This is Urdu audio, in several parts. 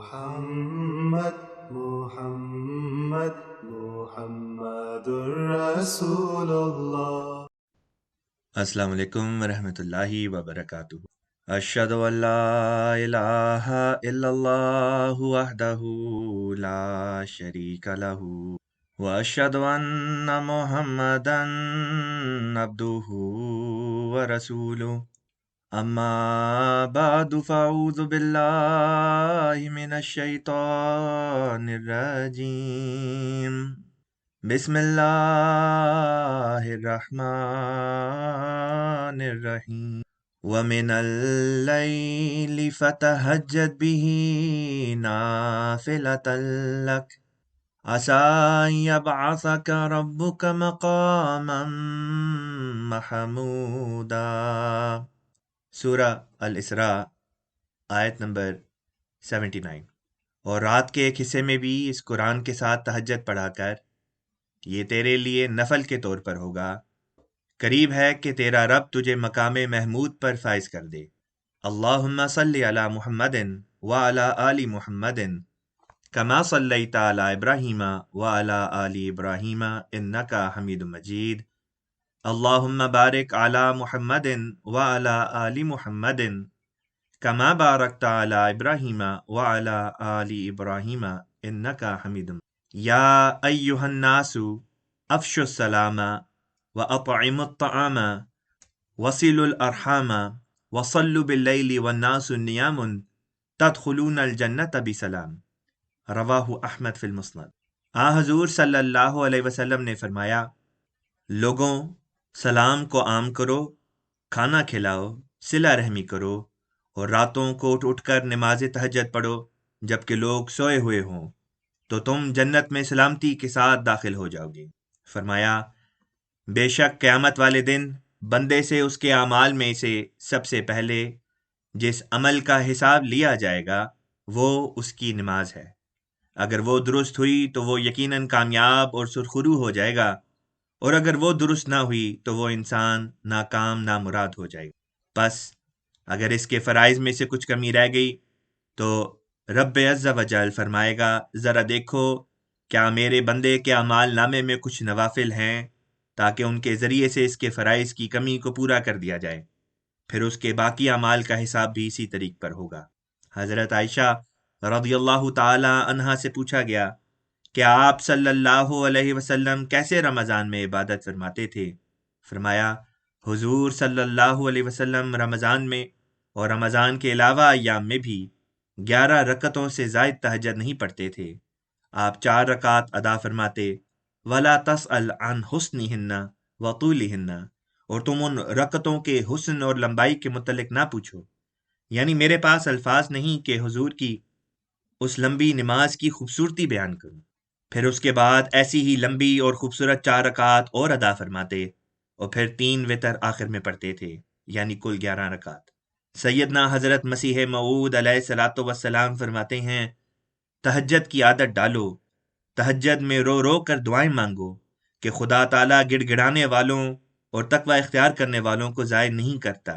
محمد محمد محمد رسول اللہ۔ السلام علیکم ورحمۃ اللہ وبرکاتہ۔ اشہد ان لا الہ الا اللہ وحدہ لا شریک لہ واشہد ان محمدا عبدہ ورسولہ، اما بعد فاعوذ باللہ من الشیطان الرجیم، بسم اللہ الرحمن الرحیم، وَمِنَ اللَّيْلِ فَتَهَجَّدْ بِهِ نَافِلَةً لَكَ عَسَىٰ أَن يَبْعَثَكَ رَبُّكَ مَقَامًا مَحْمُودًا۔ سورہ الاسراء آیت نمبر 79۔ اور رات کے ایک حصے میں بھی اس قرآن کے ساتھ تہجد پڑھا کر، یہ تیرے لیے نفل کے طور پر ہوگا، قریب ہے کہ تیرا رب تجھے مقام محمود پر فائز کر دے۔ اللہم صلی علی محمد وعلی آل محمد کما صلیت علی ابراہیم وعلی آل ابراہیم انک حمید مجید۔ اللہم بارک علی محمد وعلی آل محمد کما بارکت علی ابراہیم وعلی آل ابراہیم انک حمید مجید۔ یا ایہا الناس افشوا السلام واطعموا الطعام وصلوا الارحام وصلوا باللیل والناس نیام تدخلون الجنۃ بسلام۔ رواہ احمد فی المسند۔ حضور صلی اللہ علیہ وسلم نے فرمایا، لوگوں، سلام کو عام کرو، کھانا کھلاؤ، صلہ رحمی کرو، اور راتوں کو اٹھ اٹھ کر نماز تہجد پڑھو جبکہ لوگ سوئے ہوئے ہوں، تو تم جنت میں سلامتی کے ساتھ داخل ہو جاؤ گے۔ فرمایا، بے شک قیامت والے دن بندے سے اس کے اعمال میں سے سب سے پہلے جس عمل کا حساب لیا جائے گا وہ اس کی نماز ہے۔ اگر وہ درست ہوئی تو وہ یقیناً کامیاب اور سرخرو ہو جائے گا، اور اگر وہ درست نہ ہوئی تو وہ انسان ناکام نامراد ہو جائے گا۔ پس اگر اس کے فرائض میں سے کچھ کمی رہ گئی تو رب عز و جل فرمائے گا، ذرا دیکھو کیا میرے بندے کے اعمال نامے میں کچھ نوافل ہیں، تاکہ ان کے ذریعے سے اس کے فرائض کی کمی کو پورا کر دیا جائے، پھر اس کے باقی اعمال کا حساب بھی اسی طریق پر ہوگا۔ حضرت عائشہ رضی اللہ تعالی عنہا سے پوچھا گیا کہ آپ صلی اللہ علیہ وسلم کیسے رمضان میں عبادت فرماتے تھے؟ فرمایا، حضور صلی اللہ علیہ وسلم رمضان میں اور رمضان کے علاوہ ایام میں بھی 11 رکعتوں سے زائد تہجد نہیں پڑھتے تھے۔ آپ 4 رکعت ادا فرماتے، وَلَا تَسْأَلْ عَنْ حُسْنِهِنَّ وَطُولِهِنَّ، اور تم ان رکعتوں کے حسن اور لمبائی کے متعلق نہ پوچھو، یعنی میرے پاس الفاظ نہیں کہ حضور کی اس لمبی نماز کی خوبصورتی بیان کروں۔ پھر اس کے بعد ایسی ہی لمبی اور خوبصورت 4 رکعت اور ادا فرماتے، اور پھر 3 وتر آخر میں پڑھتے تھے، یعنی کل 11 رکعت۔ سیدنا حضرت مسیح موعود علیہ الصلوۃ والسلام فرماتے ہیں، تہجد کی عادت ڈالو، تہجد میں رو رو کر دعائیں مانگو کہ خدا تعالیٰ گڑ گڑانے والوں اور تقوی اختیار کرنے والوں کو ضائع نہیں کرتا۔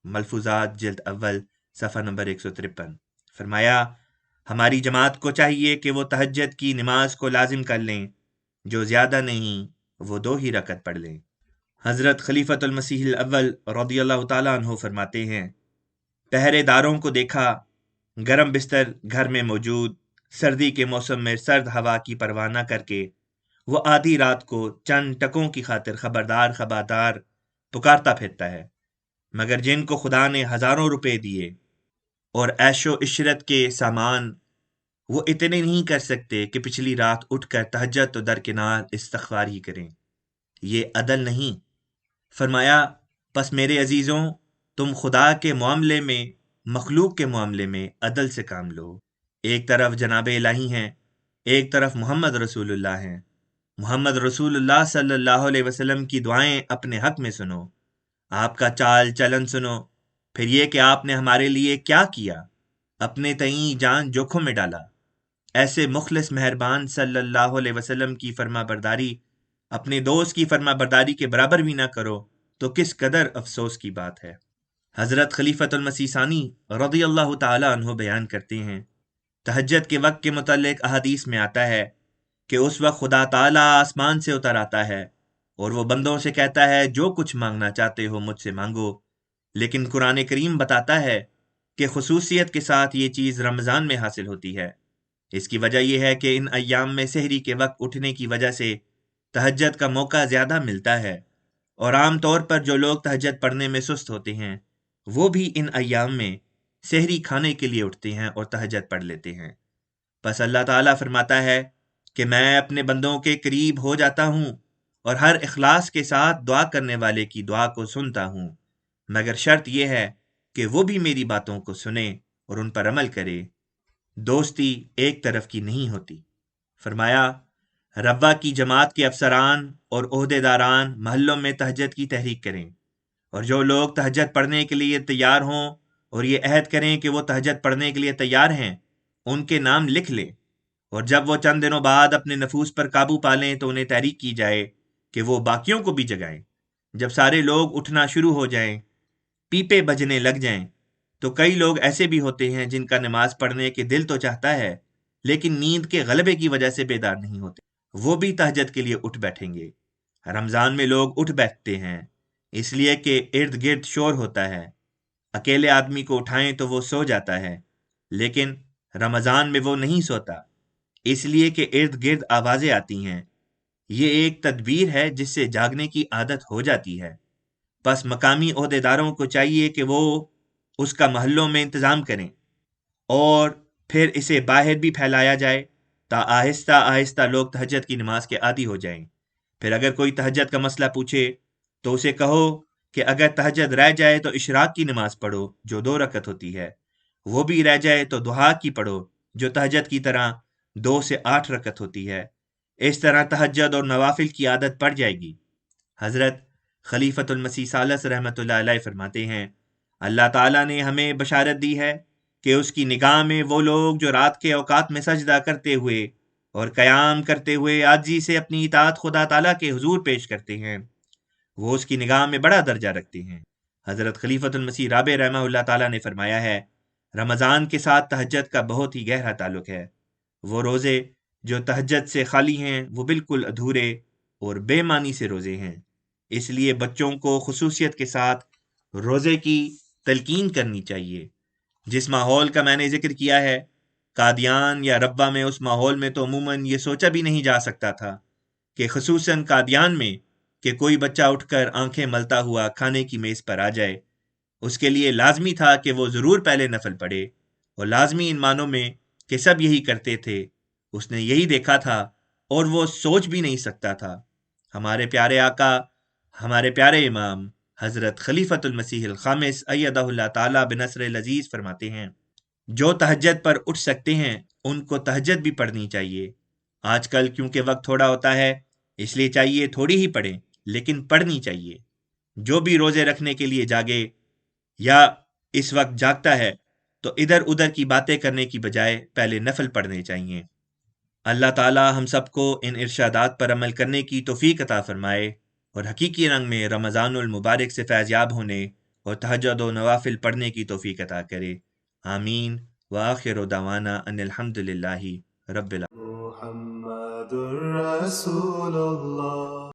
ملفوظات جلد اول صفحہ نمبر 153۔ فرمایا، ہماری جماعت کو چاہیے کہ وہ تہجد کی نماز کو لازم کر لیں، جو زیادہ نہیں وہ 2 ہی رکعت پڑھ لیں۔ حضرت خلیفۃ المسیح الاول رضی اللہ تعالیٰ عنہ فرماتے ہیں، پہرے داروں کو دیکھا گرم بستر گھر میں موجود، سردی کے موسم میں سرد ہوا کی پرواہ نہ کر کے وہ آدھی رات کو چند ٹکوں کی خاطر خبردار خبردار پکارتا پھرتا ہے، مگر جن کو خدا نے ہزاروں روپے دیے اور عیش و عشرت کے سامان، وہ اتنے نہیں کر سکتے کہ پچھلی رات اٹھ کر تہجد تو درکنار استغفار ہی کریں۔ یہ عدل نہیں۔ فرمایا، پس میرے عزیزوں، تم خدا کے معاملے میں مخلوق کے معاملے میں عدل سے کام لو۔ ایک طرف جناب الہی ہیں، ایک طرف محمد رسول اللہ ہیں۔ محمد رسول اللہ صلی اللہ علیہ وسلم کی دعائیں اپنے حق میں سنو، آپ کا چال چلن سنو، پھر یہ کہ آپ نے ہمارے لیے کیا کیا، اپنے تئیں جان جوکھوں میں ڈالا۔ ایسے مخلص مہربان صلی اللہ علیہ وسلم کی فرما برداری اپنے دوست کی فرما برداری کے برابر بھی نہ کرو تو کس قدر افسوس کی بات ہے۔ حضرت خلیفۃ المسیح ثانی رضی اللہ تعالی عنہ بیان کرتے ہیں، تہجد کے وقت کے متعلق احادیث میں آتا ہے کہ اس وقت خدا تعالیٰ آسمان سے اتر آتا ہے اور وہ بندوں سے کہتا ہے جو کچھ مانگنا چاہتے ہو مجھ سے مانگو، لیکن قرآن کریم بتاتا ہے کہ خصوصیت کے ساتھ یہ چیز رمضان میں حاصل ہوتی ہے۔ اس کی وجہ یہ ہے کہ ان ایام میں سحری کے وقت اٹھنے کی وجہ سے تہجد کا موقع زیادہ ملتا ہے، اور عام طور پر جو لوگ تہجد پڑھنے میں سست ہوتے ہیں وہ بھی ان ایام میں سحری کھانے کے لیے اٹھتے ہیں اور تہجد پڑھ لیتے ہیں۔ بس اللہ تعالیٰ فرماتا ہے کہ میں اپنے بندوں کے قریب ہو جاتا ہوں اور ہر اخلاص کے ساتھ دعا کرنے والے کی دعا کو سنتا ہوں، مگر شرط یہ ہے کہ وہ بھی میری باتوں کو سنے اور ان پر عمل کرے۔ دوستی ایک طرف کی نہیں ہوتی۔ فرمایا، ربا کی جماعت کے افسران اور عہدے داران محلوں میں تہجد کی تحریک کریں، اور جو لوگ تہجد پڑھنے کے لیے تیار ہوں اور یہ عہد کریں کہ وہ تہجد پڑھنے کے لیے تیار ہیں، ان کے نام لکھ لیں، اور جب وہ چند دنوں بعد اپنے نفوس پر قابو پا لیں تو انہیں تحریک کی جائے کہ وہ باقیوں کو بھی جگائیں۔ جب سارے لوگ اٹھنا شروع ہو جائیں، پیپے بجنے لگ جائیں، تو کئی لوگ ایسے بھی ہوتے ہیں جن کا نماز پڑھنے کے دل تو چاہتا ہے لیکن نیند کے غلبے کی وجہ سے بیدار نہیں ہوتے، وہ بھی تہجد کے لیے اٹھ بیٹھیں گے۔ رمضان میں لوگ اٹھ بیٹھتے ہیں اس لیے کہ ارد گرد شور ہوتا ہے، اکیلے آدمی کو اٹھائیں تو وہ سو جاتا ہے، لیکن رمضان میں وہ نہیں سوتا اس لیے کہ ارد گرد آوازیں آتی ہیں۔ یہ ایک تدبیر ہے جس سے جاگنے کی عادت ہو جاتی ہے۔ بس مقامی عہدے داروں کو چاہیے کہ وہ اس کا محلوں میں انتظام کریں اور پھر اسے باہر بھی پھیلایا جائے تا آہستہ آہستہ لوگ تہجد کی نماز کے عادی ہو جائیں۔ پھر اگر کوئی تہجد کا مسئلہ پوچھے تو اسے کہو کہ اگر تہجد رہ جائے تو اشراق کی نماز پڑھو جو 2 رکعت ہوتی ہے، وہ بھی رہ جائے تو دہا کی پڑھو جو تہجد کی طرح 2 سے 8 رکعت ہوتی ہے۔ اس طرح تہجد اور نوافل کی عادت پڑ جائے گی۔ حضرت خلیفۃ المسیح ثالث رحمۃ اللہ علیہ فرماتے ہیں، اللہ تعالیٰ نے ہمیں بشارت دی ہے کہ اس کی نگاہ میں وہ لوگ جو رات کے اوقات میں سجدہ کرتے ہوئے اور قیام کرتے ہوئے عاجزی سے اپنی اطاعت خدا تعالیٰ کے حضور پیش کرتے ہیں، وہ اس کی نگاہ میں بڑا درجہ رکھتے ہیں۔ حضرت خلیفۃ المسیح رابع رحمہ اللہ تعالیٰ نے فرمایا ہے، رمضان کے ساتھ تہجد کا بہت ہی گہرا تعلق ہے۔ وہ روزے جو تہجد سے خالی ہیں وہ بالکل ادھورے اور بے معنی سے روزے ہیں، اس لیے بچوں کو خصوصیت کے ساتھ روزے کی تلقین کرنی چاہیے۔ جس ماحول کا میں نے ذکر کیا ہے، قادیان یا ربا میں، اس ماحول میں تو عموماً یہ سوچا بھی نہیں جا سکتا تھا کہ خصوصاً قادیان میں کہ کوئی بچہ اٹھ کر آنکھیں ملتا ہوا کھانے کی میز پر آ جائے۔ اس کے لیے لازمی تھا کہ وہ ضرور پہلے نفل پڑھے، اور لازمی ان معنوں میں کہ سب یہی کرتے تھے۔ اس نے یہی دیکھا تھا اور وہ سوچ بھی نہیں سکتا تھا۔ ہمارے پیارے آقا، ہمارے پیارے امام حضرت خلیفۃ المسیح الخامس ایدہ اللہ تعالیٰ بنصر العزیز فرماتے ہیں، جو تہجد پر اٹھ سکتے ہیں ان کو تہجد بھی پڑھنی چاہیے۔ آج کل کیونکہ وقت تھوڑا ہوتا ہے اس لیے چاہیے تھوڑی ہی پڑھیں، لیکن پڑھنی چاہیے۔ جو بھی روزے رکھنے کے لیے جاگے یا اس وقت جاگتا ہے تو ادھر ادھر کی باتیں کرنے کی بجائے پہلے نفل پڑھنے چاہیے۔ اللہ تعالی ہم سب کو ان ارشادات پر عمل کرنے کی توفیق عطا فرمائے اور حقیقی رنگ میں رمضان المبارک سے فیض یاب ہونے اور تہجد و نوافل پڑھنے کی توفیق عطا کرے۔ آمین وآخر دعوانا ان الحمد للہ رب العالمین۔ محمد رسول اللہ